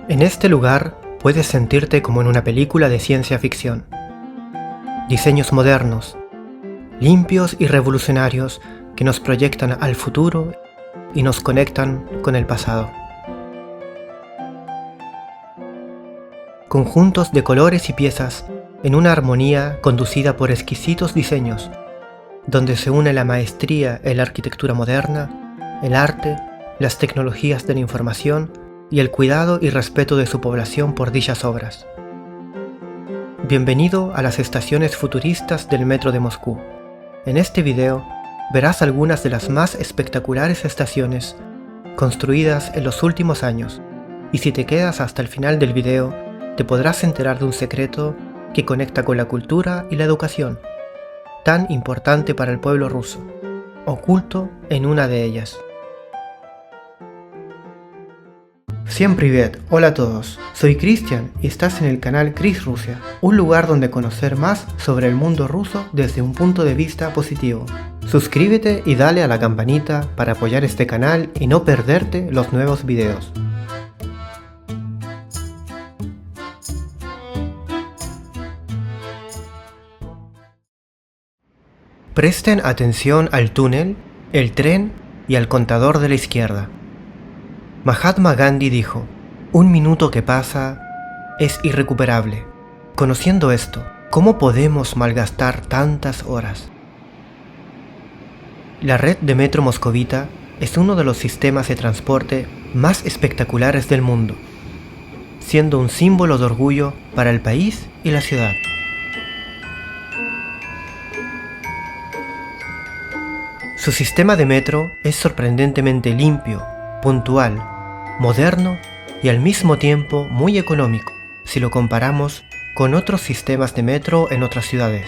En este lugar puedes sentirte como en una película de ciencia ficción. Diseños modernos, limpios y revolucionarios que nos proyectan al futuro y nos conectan con el pasado. Conjuntos de colores y piezas en una armonía conducida por exquisitos diseños, donde se une la maestría en la arquitectura moderna, el arte, las tecnologías de la información y el cuidado y respeto de su población por dichas obras. Bienvenido a las estaciones futuristas del metro de Moscú. En este video verás algunas de las más espectaculares estaciones construidas en los últimos años, y si te quedas hasta el final del video te podrás enterar de un secreto que conecta con la cultura y la educación, tan importante para el pueblo ruso, oculto en una de ellas. Всем привет, hola a todos, soy Cristian y estás en el canal Cris Rusia, un lugar donde conocer más sobre el mundo ruso desde un punto de vista positivo. Suscríbete y dale a la campanita para apoyar este canal y no perderte los nuevos videos. Presten atención al túnel, el tren y al contador de la izquierda. Mahatma Gandhi dijo: "Un minuto que pasa es irrecuperable". Conociendo esto, ¿cómo podemos malgastar tantas horas? La red de metro moscovita es uno de los sistemas de transporte más espectaculares del mundo, siendo un símbolo de orgullo para el país y la ciudad. Su sistema de metro es sorprendentemente limpio, puntual, moderno y al mismo tiempo muy económico si lo comparamos con otros sistemas de metro en otras ciudades.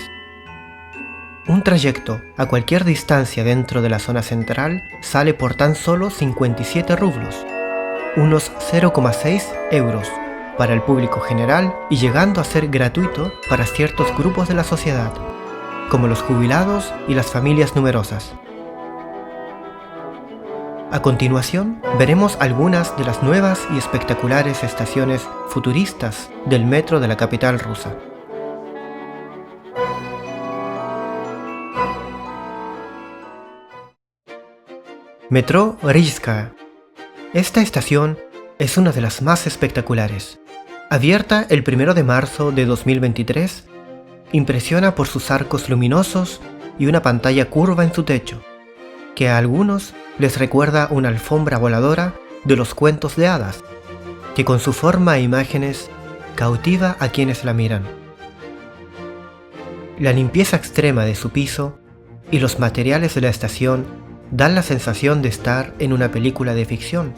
Un trayecto a cualquier distancia dentro de la zona central sale por tan solo 57 rublos, unos 0,6 euros para el público general y llegando a ser gratuito para ciertos grupos de la sociedad, como los jubilados y las familias numerosas. A continuación, veremos algunas de las nuevas y espectaculares estaciones futuristas del metro de la capital rusa. Metro Rizhskaya. Esta estación es una de las más espectaculares. Abierta el 1 de marzo de 2023, impresiona por sus arcos luminosos y una pantalla curva en su techo, que a algunos les recuerda una alfombra voladora de los cuentos de hadas, que con su forma e imágenes cautiva a quienes la miran. La limpieza extrema de su piso y los materiales de la estación dan la sensación de estar en una película de ficción.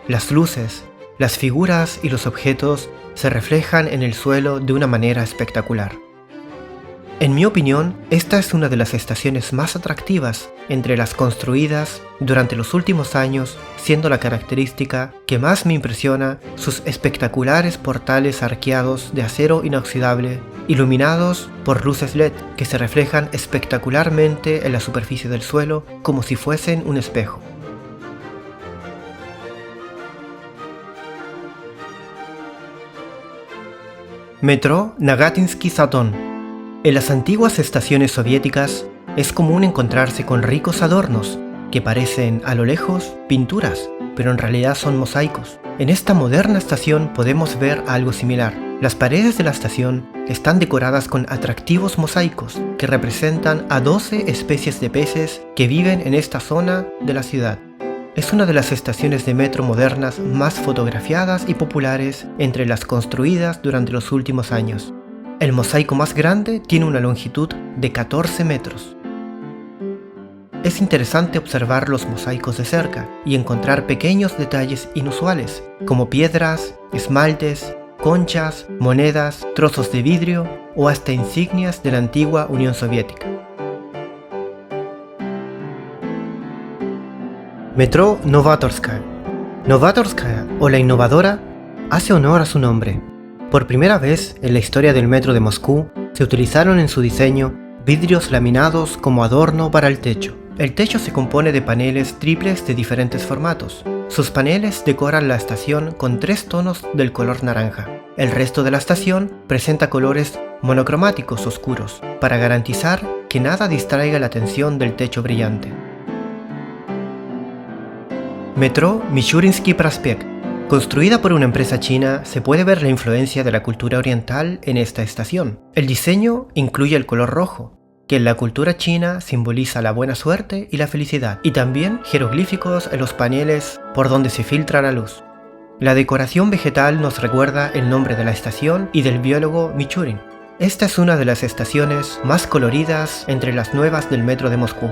Las luces, las figuras y los objetos se reflejan en el suelo de una manera espectacular. En mi opinión, esta es una de las estaciones más atractivas entre las construidas durante los últimos años, siendo la característica que más me impresiona sus espectaculares portales arqueados de acero inoxidable, iluminados por luces LED que se reflejan espectacularmente en la superficie del suelo como si fuesen un espejo. Metro Nagatinsky-Saturn. En las antiguas estaciones soviéticas es común encontrarse con ricos adornos que parecen a lo lejos pinturas, pero en realidad son mosaicos. En esta moderna estación podemos ver algo similar. Las paredes de la estación están decoradas con atractivos mosaicos que representan a 12 especies de peces que viven en esta zona de la ciudad. Es una de las estaciones de metro modernas más fotografiadas y populares entre las construidas durante los últimos años. El mosaico más grande tiene una longitud de 14 metros. Es interesante observar los mosaicos de cerca y encontrar pequeños detalles inusuales, como piedras, esmaltes, conchas, monedas, trozos de vidrio o hasta insignias de la antigua Unión Soviética. Metro Novatorskaya. Novatorskaya, o la innovadora, hace honor a su nombre. Por primera vez en la historia del metro de Moscú, se utilizaron en su diseño vidrios laminados como adorno para el techo. El techo se compone de paneles triples de diferentes formatos. Sus paneles decoran la estación con 3 tonos del color naranja. El resto de la estación presenta colores monocromáticos oscuros, para garantizar que nada distraiga la atención del techo brillante. Metro Michurinsky Prospekt. Construida por una empresa china, se puede ver la influencia de la cultura oriental en esta estación. El diseño incluye el color rojo, que en la cultura china simboliza la buena suerte y la felicidad, y también jeroglíficos en los paneles por donde se filtra la luz. La decoración vegetal nos recuerda el nombre de la estación y del biólogo Michurin. Esta es una de las estaciones más coloridas entre las nuevas del metro de Moscú.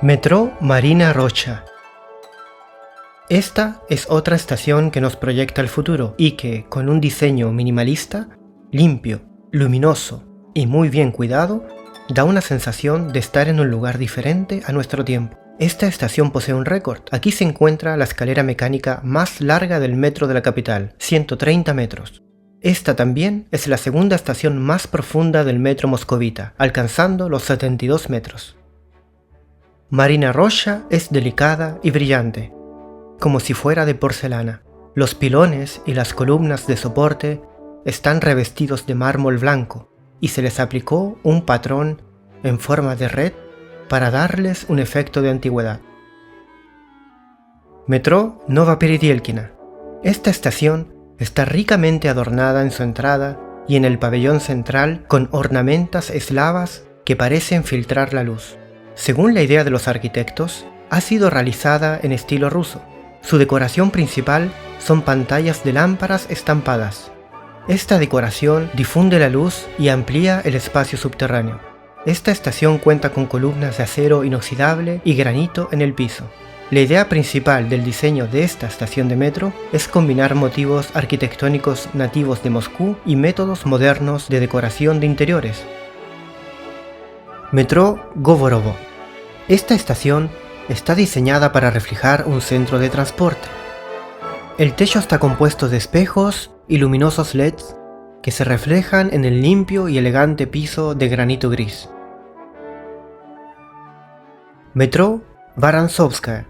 Metro Marina Rocha. Esta es otra estación que nos proyecta el futuro y que, con un diseño minimalista, limpio, luminoso y muy bien cuidado, da una sensación de estar en un lugar diferente a nuestro tiempo. Esta estación posee un récord. Aquí se encuentra la escalera mecánica más larga del metro de la capital, 130 metros. Esta también es la segunda estación más profunda del metro moscovita, alcanzando los 72 metros. Marina Rocha es delicada y brillante, como si fuera de porcelana. Los pilones y las columnas de soporte están revestidos de mármol blanco y se les aplicó un patrón en forma de red para darles un efecto de antigüedad. Metro Nova Peredielkina. Esta estación está ricamente adornada en su entrada y en el pabellón central con ornamentas eslavas que parecen filtrar la luz. Según la idea de los arquitectos, ha sido realizada en estilo ruso. Su decoración principal son pantallas de lámparas estampadas. Esta decoración difunde la luz y amplía el espacio subterráneo. Esta estación cuenta con columnas de acero inoxidable y granito en el piso. La idea principal del diseño de esta estación de metro es combinar motivos arquitectónicos nativos de Moscú y métodos modernos de decoración de interiores. Metro Govorovo. Esta estación está diseñada para reflejar un centro de transporte. El techo está compuesto de espejos y luminosos LEDs que se reflejan en el limpio y elegante piso de granito gris. Metro Vorontsovskaya.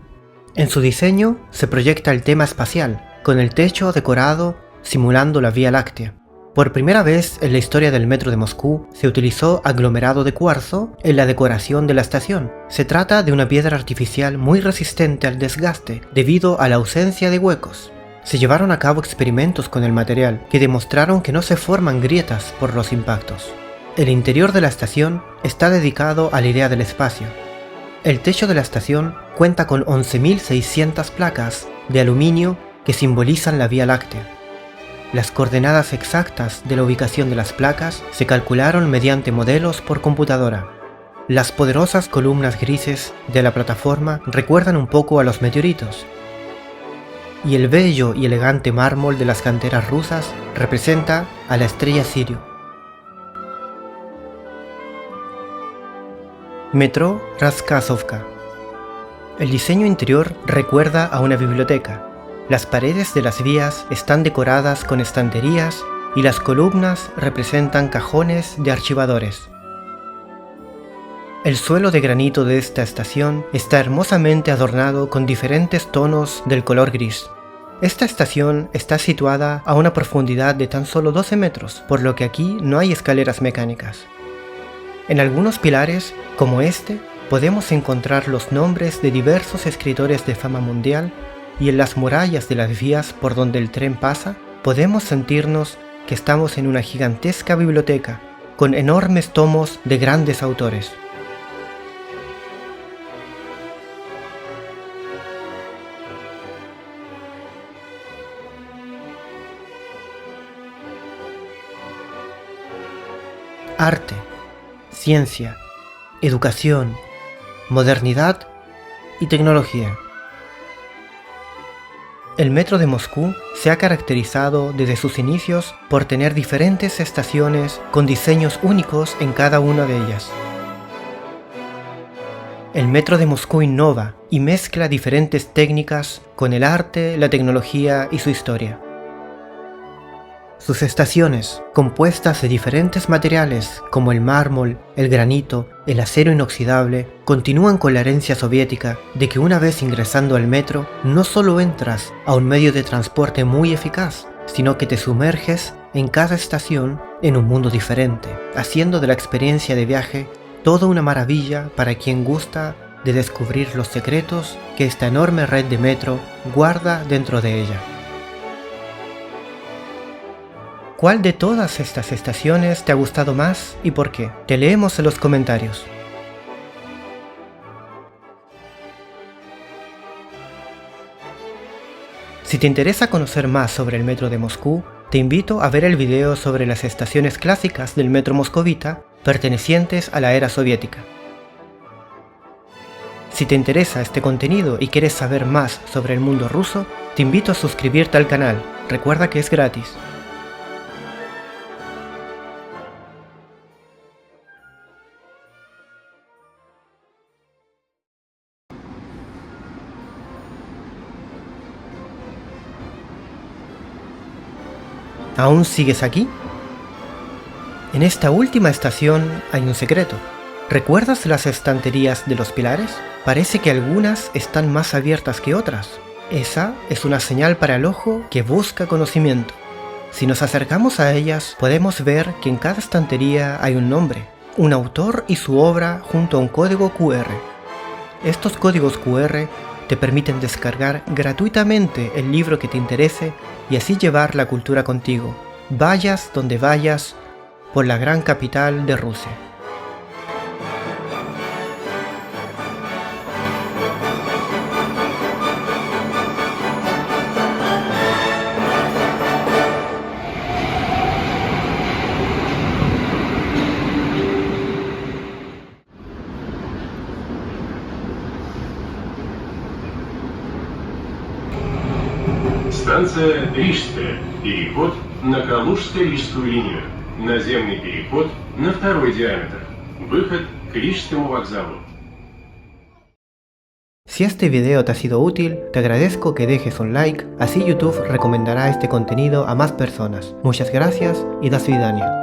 En su diseño se proyecta el tema espacial, con el techo decorado simulando la Vía Láctea. Por primera vez en la historia del metro de Moscú se utilizó aglomerado de cuarzo en la decoración de la estación. Se trata de una piedra artificial muy resistente al desgaste debido a la ausencia de huecos. Se llevaron a cabo experimentos con el material que demostraron que no se forman grietas por los impactos. El interior de la estación está dedicado a la idea del espacio. El techo de la estación cuenta con 11.600 placas de aluminio que simbolizan la Vía Láctea. Las coordenadas exactas de la ubicación de las placas se calcularon mediante modelos por computadora. Las poderosas columnas grises de la plataforma recuerdan un poco a los meteoritos, y el bello y elegante mármol de las canteras rusas representa a la estrella Sirio. Metro Raskazovka. El diseño interior recuerda a una biblioteca. Las paredes de las vías están decoradas con estanterías y las columnas representan cajones de archivadores. El suelo de granito de esta estación está hermosamente adornado con diferentes tonos del color gris. Esta estación está situada a una profundidad de tan solo 12 metros, por lo que aquí no hay escaleras mecánicas. En algunos pilares, como este, podemos encontrar los nombres de diversos escritores de fama mundial, y en las murallas de las vías por donde el tren pasa, podemos sentirnos que estamos en una gigantesca biblioteca, con enormes tomos de grandes autores. Arte, ciencia, educación, modernidad y tecnología. El metro de Moscú se ha caracterizado desde sus inicios por tener diferentes estaciones con diseños únicos en cada una de ellas. El metro de Moscú innova y mezcla diferentes técnicas con el arte, la tecnología y su historia. Sus estaciones, compuestas de diferentes materiales como el mármol, el granito, el acero inoxidable, continúan con la herencia soviética de que una vez ingresando al metro, no solo entras a un medio de transporte muy eficaz, sino que te sumerges en cada estación en un mundo diferente, haciendo de la experiencia de viaje toda una maravilla para quien gusta de descubrir los secretos que esta enorme red de metro guarda dentro de ella. ¿Cuál de todas estas estaciones te ha gustado más y por qué? Te leemos en los comentarios. Si te interesa conocer más sobre el metro de Moscú, te invito a ver el video sobre las estaciones clásicas del metro moscovita pertenecientes a la era soviética. Si te interesa este contenido y quieres saber más sobre el mundo ruso, te invito a suscribirte al canal, recuerda que es gratis. ¿Aún sigues aquí? En esta última estación hay un secreto. ¿Recuerdas las estanterías de los pilares? Parece que algunas están más abiertas que otras. Esa es una señal para el ojo que busca conocimiento. Si nos acercamos a ellas, podemos ver que en cada estantería hay un nombre, un autor y su obra junto a un código QR. Estos códigos QR te permiten descargar gratuitamente el libro que te interese y así llevar la cultura contigo, vayas donde vayas, por la gran capital de Rusia. Станция Рижская. Переход на Калужско-Рижскую линию. Наземный переход на второй диаметр. Выход к Рижскому вокзалу. Si este video te ha sido útil, te agradezco que dejes un like, así YouTube recomendará este contenido a más personas. Muchas gracias y до свидания.